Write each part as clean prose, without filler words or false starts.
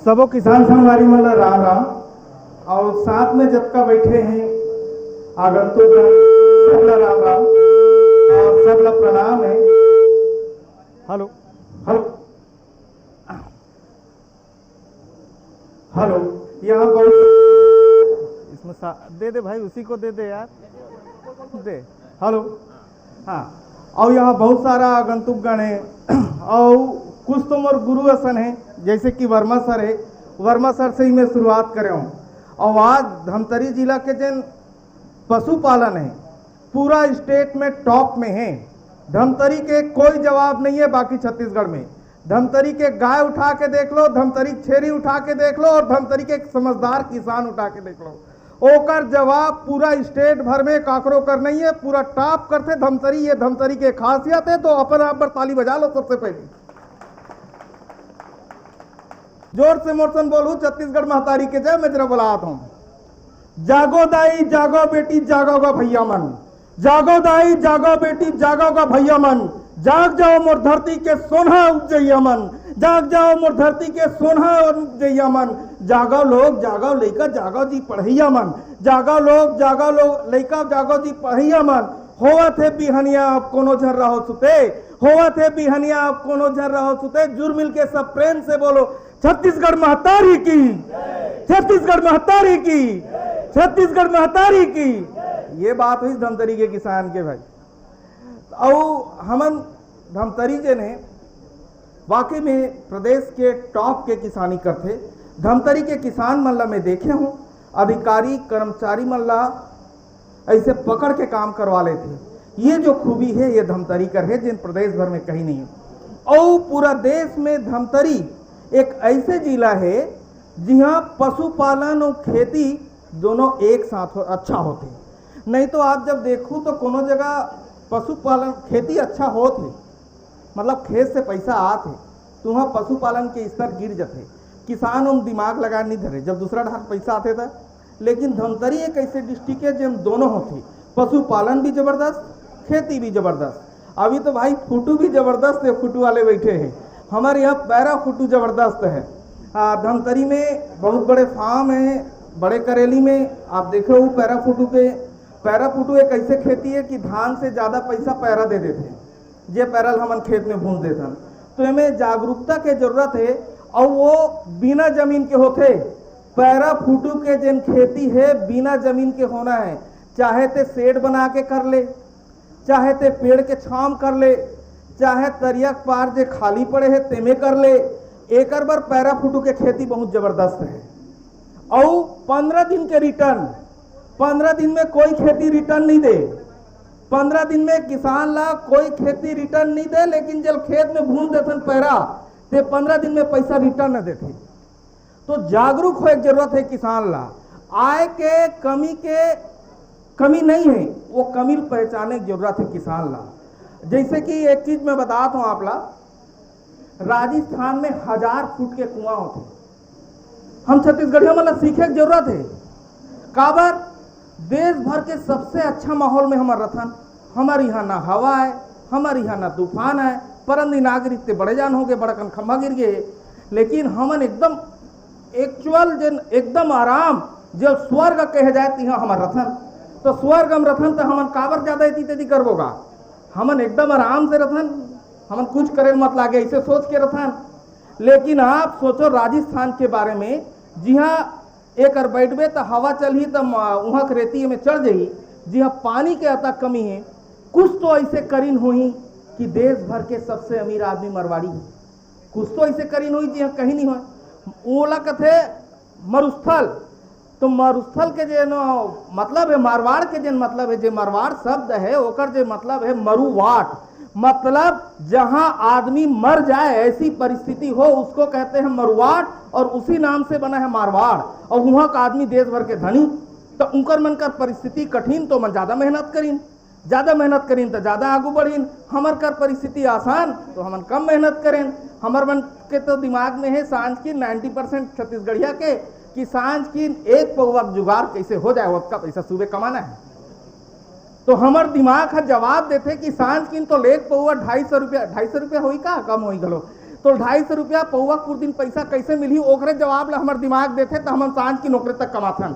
सबो किसान संगवारी मन ला राम राम। और साथ में जतका बैठे हैं आगंतुक सबला राम राम और सबला प्रणाम है। हेलो हेलो हेलो, यहाँ बहुत इसमें दे दे भाई, उसी को दे दे यार, दे। हेलो, हाँ। और यहाँ बहुत सारा आगंतुक गण है और कुछ तो मोर गुरु असन है, जैसे कि वर्मा सर है। वर्मा सर से ही मैं शुरुआत करे हूँ। और आज धमतरी जिला के जिन पशुपालन है पूरा स्टेट में टॉप में है। धमतरी के कोई जवाब नहीं है बाकी छत्तीसगढ़ में। धमतरी के गाय उठा के देख लो, धमतरी छेरी उठा के देख लो और धमतरी के समझदार किसान उठा के देख लो, ओकर जवाब पूरा स्टेट भर में काकरो कर नहीं है, पूरा टॉप करते धमतरी। ये धमतरी के खासियत है, तो अपन आप पर ताली बजा लो सबसे पहले। जोर से मोर्सन बोलू, छत्तीसगढ़ महतारी के जय। मैं जरा बुलाता हूं, जागो दाई जागो बेटी जागोगा भैया मन, जागो दाई जागो बेटी जागोगा भैया मन, जाग जाओ मोर धरती के सोना उपजैया मन, जाग जाओ मोर धरती के सोना उपजैया मन, जागो लोग जागो लइका जागो जी पढ़ैया मन, जागो लोग जागो लइका जागो जी पढ़ैया मन। होवा थे बिहनिया अब कोनो झर रहो सुते, होवा थे बिहनिया अब कोनो झर रहो सुते। जुर मिल के सब प्रेम से बोलो, छत्तीसगढ़ महतारी की, छत्तीसगढ़ महतारी की, छत्तीसगढ़ महतारी की। ये बात हुई धमतरी के किसान के भाई। और हमन धमतरी जे ने वाकई में प्रदेश के टॉप के किसानी करते। धमतरी के किसान मन ला मैं देखे हूँ, अधिकारी कर्मचारी मन ला ऐसे पकड़ के काम करवा लेते। ये जो खूबी है ये धमतरी कर है, जिन प्रदेश भर में कहीं नहीं है। और पूरा देश में धमतरी एक ऐसे जिला है जहाँ पशुपालन और खेती दोनों एक साथ अच्छा होते। नहीं तो आप जब देखो तो कोनो जगह पशुपालन खेती अच्छा होते, मतलब खेत से पैसा आते, तो वहाँ पशुपालन के स्तर गिर जाते। किसान उन दिमाग लगा नहीं धरे जब दूसरा ढाक पैसा आते था। लेकिन धमतरी एक ऐसे डिस्ट्रिक्ट है जिन दोनों होती, पशुपालन भी जबरदस्त, खेती भी जबरदस्त। अभी तो भाई फुटू भी जबरदस्त है, फुटू वाले बैठे हैं हमारे यहाँ। पैरा फुटू जबरदस्त है। धमतरी में बहुत बड़े फार्म हैं, बड़े करेली में आप देखो वो पैरा फुटू के। पैरा फुटू एक ऐसे खेती है कि धान से ज़्यादा पैसा पैरा दे देते हैं, जे पैरल हमन खेत में भूंज देते हैं। तो इनमें जागरूकता के जरूरत है और वो बिना जमीन के होते। पैरा फुटू के जिन खेती है बिना जमीन के होना है, चाहे ते शेड बना के कर ले, चाहे ते पेड़ के छांव कर ले, चाहे तरिया पार जे खाली पड़े है तेमे कर ले। एक बार पैरा फुटू के खेती बहुत जबरदस्त है। और 15 दिन के रिटर्न, 15 दिन में कोई खेती रिटर्न नहीं दे। 15 दिन में किसान ला कोई खेती रिटर्न नहीं दे, लेकिन जब खेत में भून देते पैरा ते 15 दिन में पैसा रिटर्न न देते। तो जागरूक हो एक जरूरत है किसान ला। आय के कमी नहीं है, वो कमी पहचाने की जरूरत है किसान ला। जैसे कि एक चीज मैं बताता हूं आप ला, राजस्थान में 1000 फुट के कुआं होते। हम छत्तीसगढ़ियों मतलब सीखे की जरूरत है। काबर देश भर के सबसे अच्छा माहौल में हमारा रथन, हमारे यहाँ ना हवा है, हमारे यहाँ ना तूफान है। परंदी नागरिक ते बड़े जान हो गए, बड़ा कन खंभा गिर गए, लेकिन हमन एकदम एक्चुअल जन एकदम आराम जब स्वर्ग कहे जाए तो यहाँ हमारा रथन। तो स्वर्ग हम रथन तो हमन काबर ज्यादा इति तेती करबोगा, हमन एकदम आराम से रथन, हमन कुछ करे मत लागे ऐसे सोच के रथन। लेकिन आप सोचो राजस्थान के बारे में, जहाँ एक बैठबे तो हवा चलही तो वहाँ के रेती में चढ़ जाही, जहाँ पानी के अतः कमी है। कुछ तो ऐसे करीन हुई कि देश भर के सबसे अमीर आदमी मरवाड़ी है। कुछ तो ऐसे करीन हुई जहाँ कहीं नहीं हो। ओला कथे मरुस्थल, तो मरुस्थल के जे मतलब है मारवाड़ के जे मतलब है, जे मारवाड़ शब्द है ओकर जे मतलब है मरुवाट, मतलब जहां आदमी मर जाए ऐसी परिस्थिति हो उसको कहते हैं मरुवाट, और उसी नाम से बना है मारवाड़। और वहां का आदमी देश भर के धनी, तो उनकर मन का परिस्थिति कठिन तो मन ज्यादा मेहनत करीन, ज्यादा मेहनत करीन तो ज्यादा आगू बढ़ीन। हमर कर परिस्थिति आसान तो हमन कम मेहनत करें। हमर मन के तो दिमाग में है सांझ की 90% छत्तीसगढ़िया के कि सांझ की एक पौवा जुगाड़ कैसे हो जाए, उसका पैसा सुबह कमाना है। तो हमर दिमाग है जवाब देते कि सांझ की तो लेक पौवा 250 रुपया, 250 रुपया होई का कम होई गलो, तो 250 रुपया पौवा कुछ दिन पैसा कैसे मिली ओकरे जवाब ला हमार दिमाग देते तो हम सांझ की नौकरी तक कमाथन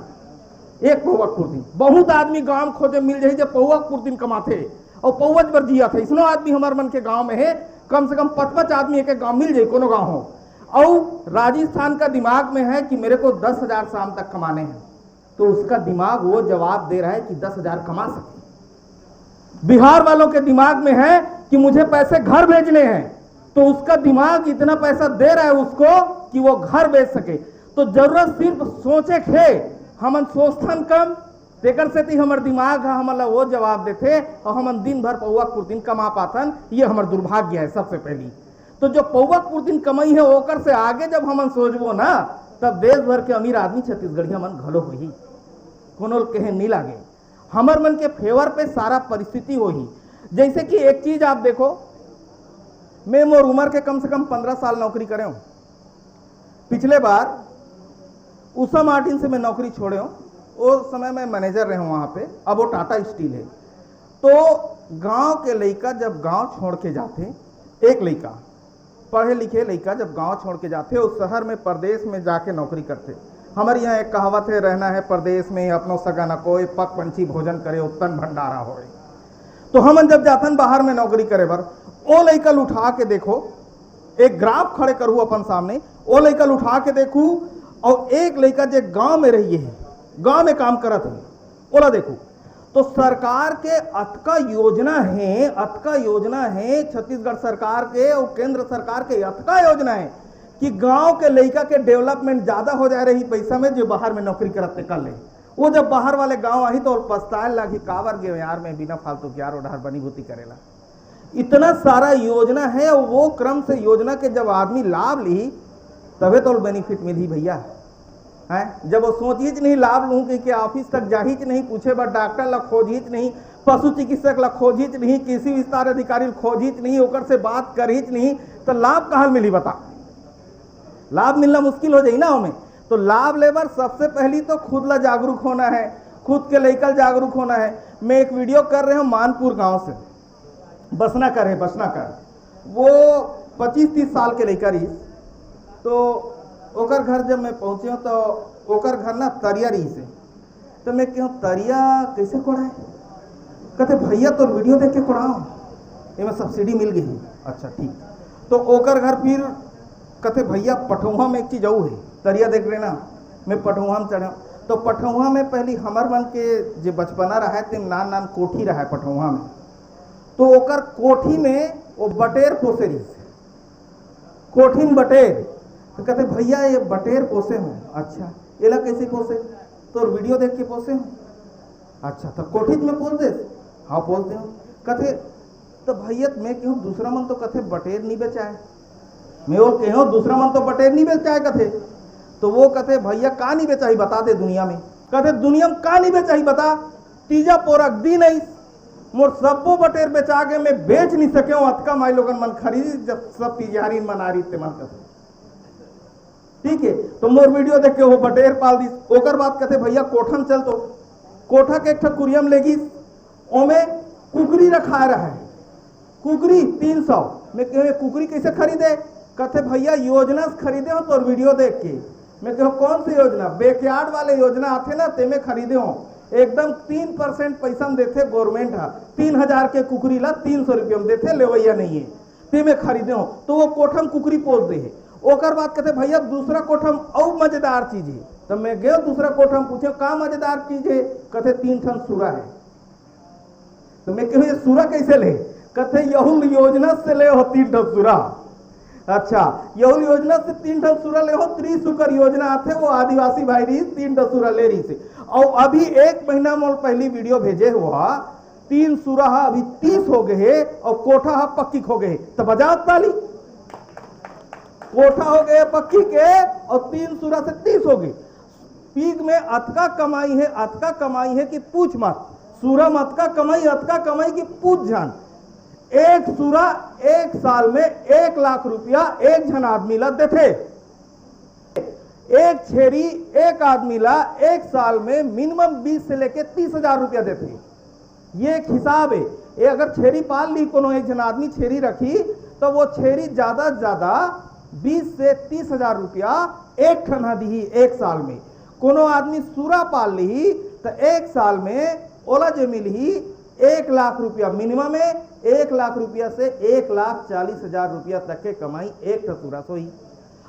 एक पौवा कुछ दिन। बहुत आदमी गांव खोजे मिल जाए जब पौवा कुछ दिन कमाते और पौवज पर जिया थे। इसनो आदमी हमारे मन के गांव में है, कम से कम 5-5 आदमी एक गांव मिल जाए कोनो गांव हो। और राजस्थान का दिमाग में है कि मेरे को 10,000 शाम तक कमाने हैं, तो उसका दिमाग वो जवाब दे रहा है कि 10,000 कमा सके। बिहार वालों के दिमाग में है कि मुझे पैसे घर भेजने हैं, तो उसका दिमाग इतना पैसा दे रहा है उसको कि वो घर भेज सके। तो जरूरत सिर्फ सोचे खे, हमन सोचथन कम तेकर से थी हमार दिमाग हमला वो जवाब देते और हम दिन भर पौवा कुर्तिन कमा पातन। ये हमार दुर्भाग्य है सबसे पहली। तो जो पौवा कुर्तिन कमाई है ओकर से आगे जब हमन सोचबो ना, तब देश भर के अमीर आदमी छत्तीसगढ़िया मन घलो होही, कोनो कहे नहीं लागे। हमर मन के फेवर पे सारा परिस्थिति होही। जैसे कि एक चीज आप देखो, मैं मोर उम्र के कम से कम 15 साल नौकरी करे हूं। पिछले बार उषा मार्टिन से मैं नौकरी छोड़े हूं, उस समय मैं मैनेजर रहे हूं वहां पे, अब वो टाटा स्टील है। तो गांव के लड़का जब गांव छोड़ के जाते, एक लड़का पढ़े लिखे लड़का जब गांव छोड़ के जाते उस शहर में प्रदेश में जाके नौकरी करते। हमारे यहाँ एक कहावत है, रहना है प्रदेश में अपनों सगा न कोई, पक पंछी भोजन करे उत्तन भंडारा होए। तो हम जब जातन बाहर में नौकरी करे बर, ओ लड़का उठा के देखो, एक ग्राफ खड़े करूँ अपन सामने, ओ लड़का उठा के देखू और एक लड़का जो गांव में रही है, गांव में काम करत है, ओला देखो। तो सरकार के अतका योजना है छत्तीसगढ़ सरकार के और केंद्र सरकार के अतका योजना है कि गांव के लड़का के डेवलपमेंट ज्यादा हो जा रही पैसा में जो बाहर में नौकरी करते कर ले। वो जब बाहर वाले गांव आई तो पछताए लगी कावर गे यार में बिना फालतू की यार उधार बनी भूती करेला। इतना सारा योजना है और वो क्रम से योजना के जब आदमी लाभ ली तबे तो बेनिफिट मिली भैया है। जब वो सोचिच नहीं लाभ लूँ कि ऑफिस तक जाहिच नहीं, पूछे बार डॉक्टर ला खोजिच नहीं, पशु चिकित्सक ला खोजिच नहीं, कृषि विस्तार अधिकारी खोजिच नहीं, ओकर से बात करिच नहीं, तो लाभ कहाँ मिली बता। लाभ मिलना मुश्किल हो जाए ना हमें। तो लाभ लेबर सबसे पहली तो खुद ला जागरूक होना है, खुद के लेकर जागरूक होना है। मैं एक वीडियो कर रहे हूँ मानपुर गांव से, बसना कर वो 25-30 साल के लेकर ही। तो ओकर घर जब मैं पहुँचे हूँ तो ओकर घर ना तरिया रही से। तो मैं कहूँ तरिया कैसे कोड़ाए, कहते भैया तो वीडियो देख के कोड़ाओ, ये में सब्सिडी मिल गई। अच्छा ठीक। तो ओकर घर फिर कहते भैया पठौहा में एक चीज़ और है, तरिया देख रहे ना, मैं पठौहा में चढ़ा। तो पठौहा में पहली हमर मन के जो बचपना रहा है तेम नान कोठी रहा है पठौहा में। तो ओकर कोठी में वो बटेर पोसे रही, कोठी में बटेर। तो कहते भैया ये बटेर पोसे हूँ। अच्छा एला कैसे पोसे, तो वीडियो देख के पोसे हूँ। अच्छा तो कोठी में पोस दे, हाँ पोस दे। कहते तो भैया मैं कहूँ दूसरा मन तो कहते बटेर नहीं बेचाए, मैं वो कहूँ दूसरा मन तो बटेर नहीं बेचाए कहते। तो वो कहते भैया का नहीं बेचाई बता दे दुनिया में। कहते दुनिया में का नहीं बेचाई बता, तीजा पोरक दी नहीं मोर सबो बटेर बेचा के मैं बेच नहीं सके हूँ, अतका माई लोगन मन खरीद जब सब तिजारी मनारी ते मन कहते ठीक है। तो मोर वीडियो देख के वो बटेर पाल दी। ओकर बात कहते भैया कोठन चल, तो कोठा के एक कुरियम लेगी, ओमे कुकरी रखा रहा है, कुकरी 300। मैं कहे कुकरी कैसे खरीदे, कहते भैया योजना से खरीदे हो तो वीडियो देख के। मैं कहो कौन सी योजना, बैकयार्ड वाले योजना आते ना ते में खरीदे हो, एकदम 3% पैसा में देते गवर्नमेंट है। 3000 के कुकरी ला 300 रुपये में देते, लेवैया नहीं है, ते में खरीदे हो। तो वो कोठम कुकरी पोस दे है। ओकर बात कहते भैया दूसरा कोठम और मजेदार चीज है। तो मैं गए दूसरा कोठम पूछे का मजेदार चीज है, कहते 3 ठन सूरा है। तो मैं कहूँ ये सूरा कैसे ले, कहते यहुल योजना से ले हो 3 ठन सूरा। अच्छा यहुल योजना से 3 ठन सूरा ले हो, त्रिशुकर योजना आते वो आदिवासी भाई रही 3 ठन सूरा ले रही से। और अभी 1 महीना मोल पहली वीडियो भेजे हुआ 3 सूरा अभी 30 हो गए और कोठा पक्की हो गए। तो बजाओ ताली, कोठा हो गए पक्की के और 3 सूरा से 30 हो गए। पीक में अतका कमाई है कि पूछ मत। सूरा में अतका कमाई कि पूछ जान। एक सूरा एक साल में 1 लाख रुपया एक जन आदमी ला देते। एक छेरी एक आदमी ला एक साल में मिनिमम 20 से लेके 30,000 रुपया देते। ये एक हिसाब है। ये अगर छेरी पाल ली कोनो एक जन आदमी छेरी रखी तो तो वो छेरी ज्यादा से ज्यादा 20 से 30 हजार रुपया एक ठन दी एक साल में। कोनो आदमी सूरा पाल ली तो एक साल में ओला जो मिली 1 लाख रुपया मिनिमम है, 1 लाख रुपया से 1,40,000 रुपया तक के कमाई एक सूरा सोई।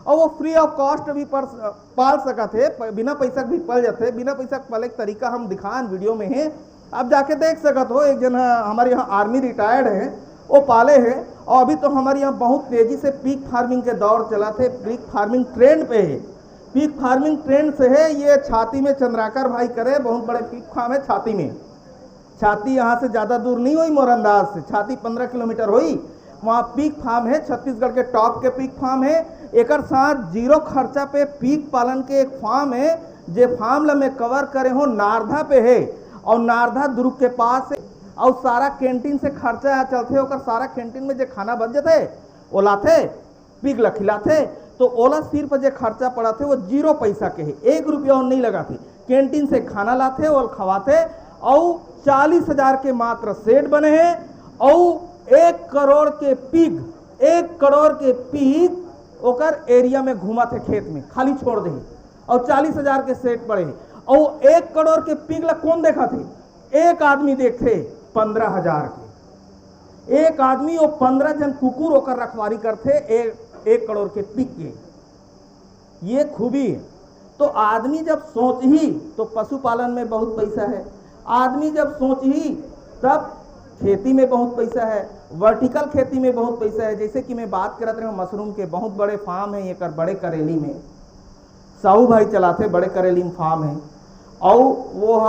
और वो फ्री ऑफ कॉस्ट भी पाल सका थे, बिना पैसा भी पल जाते। बिना पैसा पले का तरीका हम दिखाएं वीडियो में है, आप जाके देख सकत हो। एक जन हमारे यहाँ आर्मी रिटायर्ड है, वो पाले हैं। और अभी तो हमारे यहाँ बहुत तेजी से पीक फार्मिंग के दौर चला थे, पीक फार्मिंग ट्रेंड पे है। पीक फार्मिंग ट्रेंड से है ये छाती में चंद्राकर भाई करे, बहुत बड़े पीक फार्म है छाती में। छाती यहाँ से ज़्यादा दूर नहीं हुई, मोरंदाज से छाती 15 किलोमीटर हुई, वहाँ पीक फार्म है। छत्तीसगढ़ के टॉप के पीक फार्म है। एक साथ जीरो खर्चा पे पीक पालन के एक फार्म है, जे फार्म में कवर करे हो नारधा पे है। और नारधा दुर्ग के पास है। और सारा कैंटीन से खर्चा चलते होकर सारा कैंटीन में जो खाना बन जाते वो लाते पीक ला खिलाते। तो ओला सिर्फ जो खर्चा पड़ा थे वो 0 पैसा के है, 1 रुपया और नहीं लगाते। कैंटीन से खाना लाते और खवाते। और 40,000 के मात्र सेट बने हैं। और 1 करोड़ के पीक, 1 करोड़ के पीक ओकर एरिया में घुमा थे, खेत में खाली छोड़ दे। और 40,000 के सेट पड़े। और 1 करोड़ के पीक ला कौन देखा थे? एक आदमी देखे 15,000 के। एक आदमी और 15 जन कुकुर होकर रखवारी करते 1 करोड़ के पीक के। ये खूबी है। तो आदमी जब सोच ही तो पशुपालन में बहुत पैसा है। आदमी जब सोच ही तब खेती में बहुत पैसा है, वर्टिकल खेती में बहुत पैसा है। जैसे कि मैं बात करते रहा मशरूम के बहुत बड़े फार्म है एक बड़े करेली में, साहू भाई चलाते बड़े करेली में फार्म है। और वो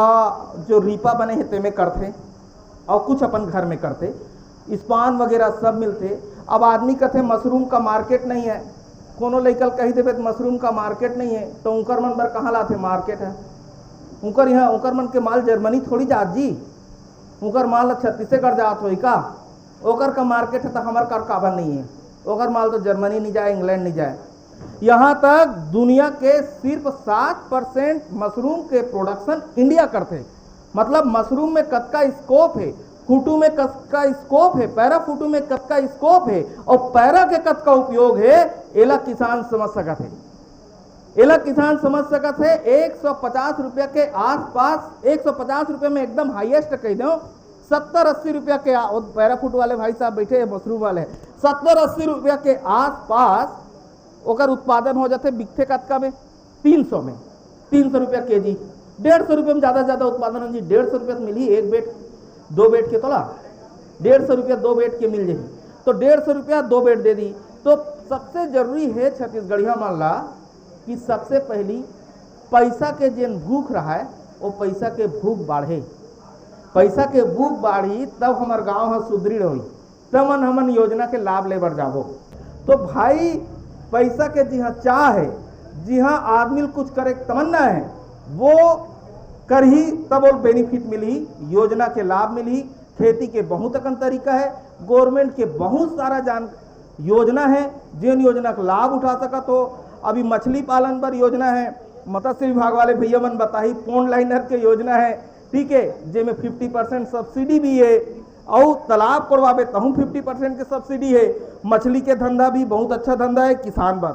जो रीपा बने हिते में करते और कुछ अपन घर में करते, स्पान वगैरह सब मिलते। अब आदमी कहते मशरूम का मार्केट नहीं है, कोनो लइकल कही देवे मशरूम का मार्केट नहीं है, तो उनकर मन बर कहाँ लाते मार्केट है? उनकर यहाँ उनकर मन के माल जर्मनी थोड़ी जात जी, उनकर माल छत्तीसगढ़ जात हो का, ओकर का मार्केट है तो हमार कर काबर नहीं है। ओकर माल तो जर्मनी नहीं जाए, इंग्लैंड नहीं जाए। यहाँ तक दुनिया के सिर्फ 7% मशरूम के प्रोडक्शन इंडिया करते। मतलब मशरूम में कद का स्कोप है, फूटू में कद का स्कोप है, पैरा फूटू में कद का स्कोप है। और पैरा के कद का उपयोग है, एला किसान समझ सकते है। एला किसान समझ सकते है। 150 रुपया के आसपास, 150 रुपये में एकदम हाईएस्ट कह दो, 70-80 रुपया के पैरा फूट वाले भाई साहब बैठे हैं, मशरूम वाले 70-80 रुपया के आसपास ओकर उत्पादन हो जाते। बिकते कतका में 300 में, 300 रुपया केजी, 150 रुपये में ज़्यादा से ज़्यादा उत्पादन हो जी। 150 रुपये मिली एक बेट, 2 बेट के तोला 150 रुपया 2 बेट के मिल जाए, तो 150 रुपया 2 बेट दे दी। तो सबसे जरूरी है छत्तीसगढ़िया मान ला कि सबसे पहली पैसा के जिन भूख रहा है वो पैसा के भूख बाढ़े। पैसा के भूख बाढ़ी तब हमार गांव है सुदृढ़ हुई, तब हमन योजना के लाभ लेबर जाबो। तो भाई पैसा के जी हाँ चाह है, जी हाँ आदमी कुछ करे तमन्ना है, वो कर ही तब और बेनिफिट मिली, योजना के लाभ मिली। खेती के बहुत अकन तरीका है, गवर्नमेंट के बहुत सारा योजना है जिन योजना का लाभ उठा सका। तो अभी मछली पालन पर योजना है, मत्स्य विभाग वाले भैया मन बताही, पॉन्ड लाइनर के योजना है, ठीक है, जिसमें 50% सब्सिडी भी है। और तालाब करवावे तहूँ 50% के सब्सिडी है। मछली के धंधा भी बहुत अच्छा धंधा है किसान बर,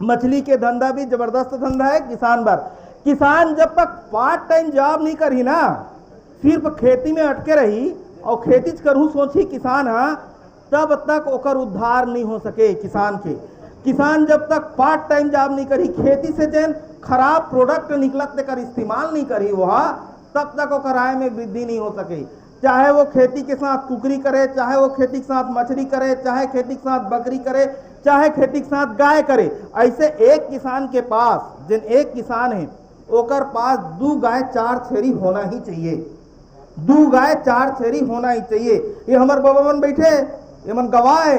मछली के धंधा भी जबरदस्त धंधा है किसान बर। किसान जब तक पार्ट टाइम जॉब नहीं करी ना, सिर्फ खेती में अटके रही और खेती करूँ सोची किसान, हाँ, तब तक ओकर उद्धार नहीं हो सके किसान के। किसान जब तक पार्ट टाइम जॉब नहीं करी, खेती से जैन खराब प्रोडक्ट निकलत तेकर इस्तेमाल नहीं करी वह, तब तक ओकर आय में वृद्धि नहीं हो सके। चाहे वो खेती के साथ कुकरी करे, चाहे वो खेती के साथ मछली करे, चाहे खेती के साथ बकरी करे, चाहे खेती के साथ गाय करे। ऐसे एक किसान के पास, जिन एक किसान है ओकर पास 2 गाय 4 छेरी होना ही चाहिए, 2 गाय 4 छेरी होना ही चाहिए। ये हमारे बाबा मन बैठे, ये मन गवाह है।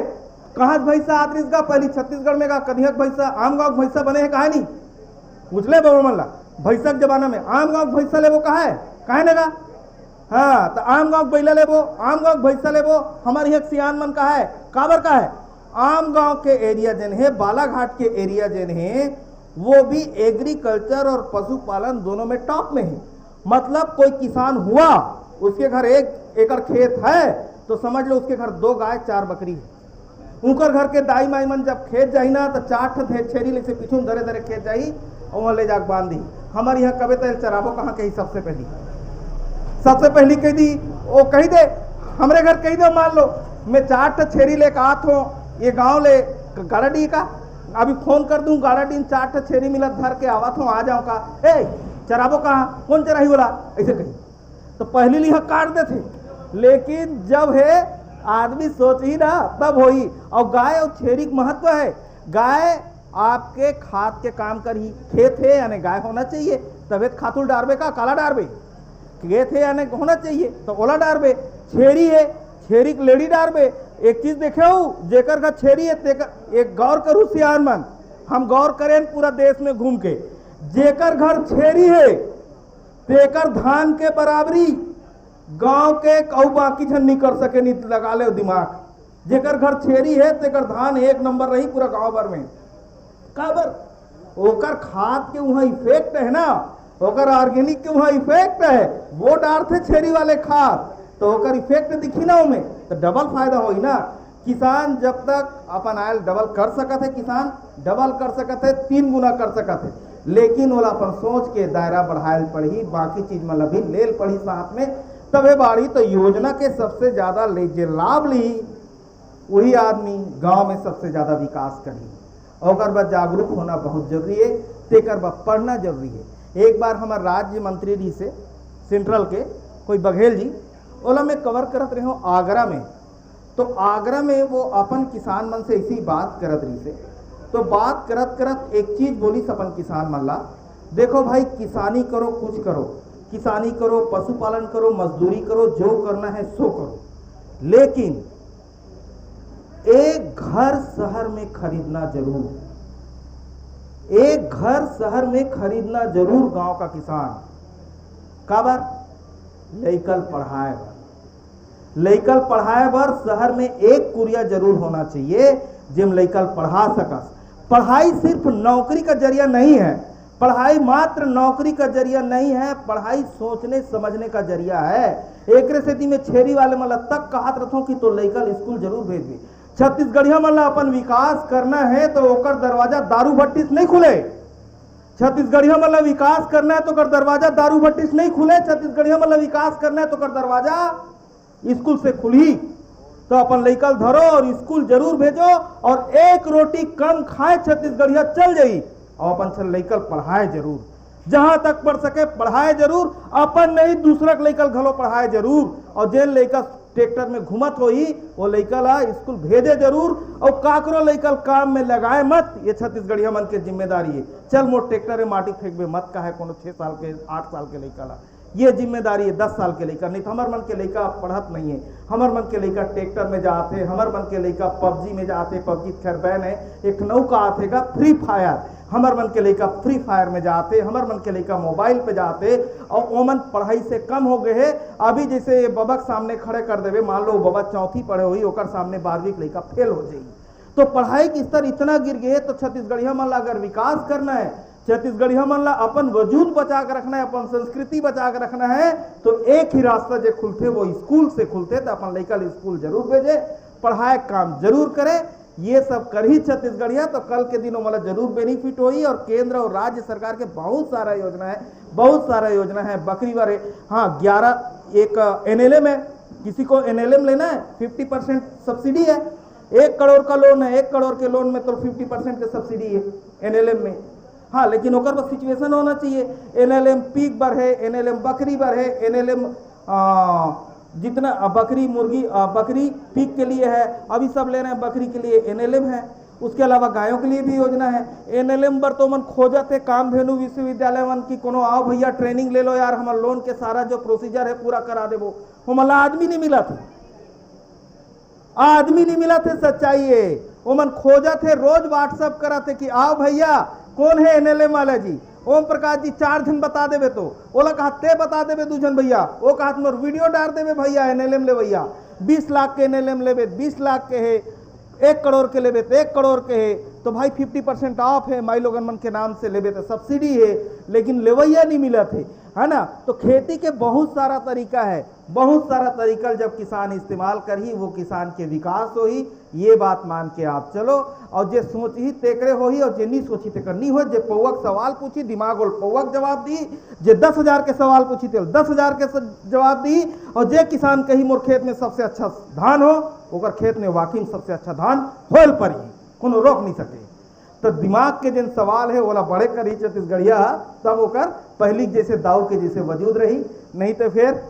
कहाँ भैंसा आदमी का पहली छत्तीसगढ़ में का कधियक भैंसा, आम गाँव भैंसा बने हैं, कहा नहीं पूछले बाबा मन ला। भैंसा के जमाना में आम गाँव भैंसा लेबो कहा है, कहे नेगा, हाँ, तो आम गाँव बैला लेबो, आम गाँव भैंसा लेबो। हमारे यहाँ सियान मन का है, काबर का है, आम गाँव के एरिया जन है, बालाघाट के एरिया जन है, वो भी एग्रीकल्चर और पशुपालन दोनों में टॉप में है। मतलब कोई किसान हुआ, उसके घर 1 एकड़ खेत है, तो समझ लो उसके घर 2 गाय 4 बकरी है। उनकर घर के दाई माई मन जब खेत जाही ना तो 4 ठो छेरी ले से पीछू धरे धरे खेत जाही और वहाँ ले जाके बांध दी। हमारे यहाँ कबे तक चराबो कहाँ कही सबसे पहली कह दी वो कही दे हमरे घर कही दो, मान लो मैं 4 ठो छेरी लेकर आत हो ये गाँव ले गाड़ी का अभी फोन कर दूं गाड़ी 4 ठो छेरी मिलत धर के आवत हो आ जाऊँ का, ए चराबो कहाँ कौन चराही बोला ऐसे कही तो पहली लिहा काट दे थे। लेकिन जब है आदमी सोच ही ना तब होई। और गाय और छेरी का महत्व है, गाय आपके खाद के काम करी, खेत है यानी गाय होना चाहिए तबे खातुल डारबे का काला डारबे, खेत है यानी होना चाहिए तो ओला डारबे, छेरी है छेरी के लेडी डारबे। एक चीज देखे हो जेकर का छेरी है तेकर एक गौर करू सियान मन, हम गौर करें पूरा देश में घूम के, जेकर घर छेरी है तेकर धान के बराबरी गांव के कऊ बाकी झन नहीं कर सके, नहीं लगा ले दिमाग। जेकर घर छेरी है तेकर धान 1 नंबर रही पूरा गांव भर में। काबर ओकर खाद के वहां इफेक्ट है ना, ओकर ऑर्गेनिक के वहां इफेक्ट है, वो डालते छेरी वाले खाद तो ओकर इफेक्ट दिखी ना उनमें तो डबल फायदा होई ना। किसान जब तक अपन आयल डबल कर सकत है, किसान डबल कर सकत है, 3 गुना कर सकत है, लेकिन ओला अपन सोच के दायरा बढ़ायल पड़ी, बाकी चीज में भी लेल पड़ी साथ में तबे बाड़ी। तो योजना के सबसे ज्यादा ले जे लाभ ली वही आदमी गांव में सबसे ज्यादा विकास करी। और बाद जागरूक होना बहुत जरूरी है, तेकर बाद पढ़ना जरूरी है। एक बार हमारे राज्य मंत्री जी से सेंट्रल के कोई बघेल जी ओला में कवर करत रहे हो आगरा में, तो आगरा में वो अपन किसान मन से इसी बात करत रही से, तो बात करत करत एक चीज बोली अपन किसान मन ला, देखो भाई किसानी करो कुछ करो, किसानी करो पशुपालन करो मजदूरी करो जो करना है सो करो, लेकिन एक घर शहर में खरीदना जरूर, एक घर शहर में खरीदना जरूर गांव का किसान। काबर लइकल पढ़ाए बर, लइकल पढ़ाए बर शहर में एक कुरिया जरूर होना चाहिए जिम लइकल पढ़ा सकस। पढ़ाई सिर्फ नौकरी का जरिया नहीं है, पढ़ाई मात्र नौकरी का जरिया नहीं है, पढ़ाई सोचने समझने का जरिया है। एक रेसेती में छेरी वाले मतलब तक कहत रखो कि तो लइकल स्कूल जरूर भेज दी। छत्तीसगढ़िया मतलब अपन विकास करना है तो ओकर दरवाजा दारू भट्टी से नहीं खुले, छत्तीसगढ़िया मतलब विकास करना है तो कर दरवाजा दारू भट्टी से नहीं खुले, छत्तीसगढ़िया मतलब विकास करना है तो कर दरवाजा स्कूल से खुली। तो अपन लइकल धरो और स्कूल जरूर भेजो और 1 रोटी कम खाए छत्तीसगढ़िया चल जाई, और अपन लइकल पढ़ाए जरूर, जहां तक पढ़ सके पढ़ाए जरूर, अपन नहीं दूसरा लइकल घलो पढ़ाए जरूर। और जेन लइका ट्रैक्टर में घुमत होई वो लइकल स्कूल भेजे जरूर, और काकरो लइकल काम में लगाए मत, ये छत्तीसगढ़िया मन के जिम्मेदारी है। चल मोर ट्रैक्टर में माटी फेंकबे मत कहे कोनो 6 साल के 8 साल के लइका, ये जिम्मेदारी है 10 साल के लइका। नहीं तो हमार मन के लइका पढ़त नहीं है, हमार मन के लइका ट्रैक्टर में जाते, हमार मन के लइका पबजी में जाते, पबजी खैर बैन है, एक नौका आतेगा फ्री फायर, हमार मन के लइका फ्री फायर में जाते, हमार मन के लइका मोबाइल पे जाते, और ओमन पढ़ाई से कम हो गए है। अभी जैसे बबा के सामने खड़े कर देवे, मान लो बबा 4वीं पढ़े हुई ओकर सामने 12वीं के लइका फेल हो जाएगी, तो पढ़ाई की स्तर इतना गिर गए है। तो छत्तीसगढ़िया मन ला अगर विकास करना है, छत्तीसगढ़िया मन ला अपन वजूद बचा कर रखना है, अपन संस्कृति बचा कर रखना है, तो एक ही रास्ता जो खुलते वो स्कूल से खुलते। तो अपन लइका स्कूल जरूर भेजे, पढ़ाए काम जरूर करे, ये सब कर ही छत्तीसगढ़िया तो कल के दिनों मतलब जरूर बेनिफिट होई। और केंद्र और राज्य सरकार के बहुत सारा योजना है, बहुत सारा योजना है। बकरी वाले हाँ 11 एक एनएलएम है, किसी को एनएलएम लेना है 50% सब्सिडी है, 1 करोड़ का लोन है, 1 करोड़ के लोन में तो 50% की सब्सिडी है एनएलएम में। हाँ लेकिन ओकर बस सिचुएशन होना चाहिए, एनएलएम पीक बर है, एनएलएम बकरी बर है, एनएलएम जितना बकरी मुर्गी बकरी पीक के लिए है, अभी सब ले रहे हैं बकरी के लिए एनएलएम है। उसके अलावा गायों के लिए भी योजना है। एनएलएम पर तो मन खोजत है कामधेनु विश्वविद्यालय मन की कोनो आओ भैया ट्रेनिंग ले लो यार, हमारे लोन के सारा जो प्रोसीजर है पूरा करा देवो, वो मला आदमी नहीं मिला था, आदमी नहीं मिला थे, सच्चाई है। वो मन खोजत है, रोज व्हाट्सएप करा थे कि आओ भैया कौन है एनएलएम वाला जी, ओम प्रकाश जी 4 जन बता देवे, तो ओला कहा ते बता देवे 2 जन भैया, वो कहा मोर वीडियो डाल देवे भैया एनएलएम ले भैया, 20 लाख के एनएलएम लेवे 20 लाख के है, 1 करोड़ के लेवे तो 1 करोड़ के है, तो भाई 50% ऑफ है, माई लोगन मन के नाम से लेवे तो सब्सिडी है, लेकिन लेवैया नहीं मिला थे, है ना। तो खेती के बहुत सारा तरीका है, बहुत सारा तरीका जब किसान इस्तेमाल कर ही वो किसान के विकास हो ही, ये बात मान के आप चलो। और जे सोच ही तेकरे हो ही और जे नहीं सोची ते करनी हो। जे पौवक सवाल पूछी दिमाग और पौवक जवाब दी। जे 10,000 के सवाल पूछी ते 10,000 के जवाब दी। और जे किसान कही मोर खेत में सबसे अच्छा धान हो, ओकर खेत में वाकई में सबसे अच्छा धान होल पर ही कोनो रोक नहीं सके। तो दिमाग के जिन सवाल है ओला बड़े करी छत्तीसगढ़िया, तब ओकर पहली जैसे दाऊ के जैसे वजूद रही, नहीं तो फिर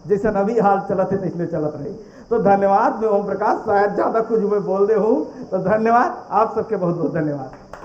जैसे अभी हाल चलत है इसलिए चलत रही। तो धन्यवाद। मैं ओम प्रकाश, शायद ज्यादा कुछ मैं बोल दे हूँ, तो धन्यवाद आप सबके, बहुत बहुत धन्यवाद।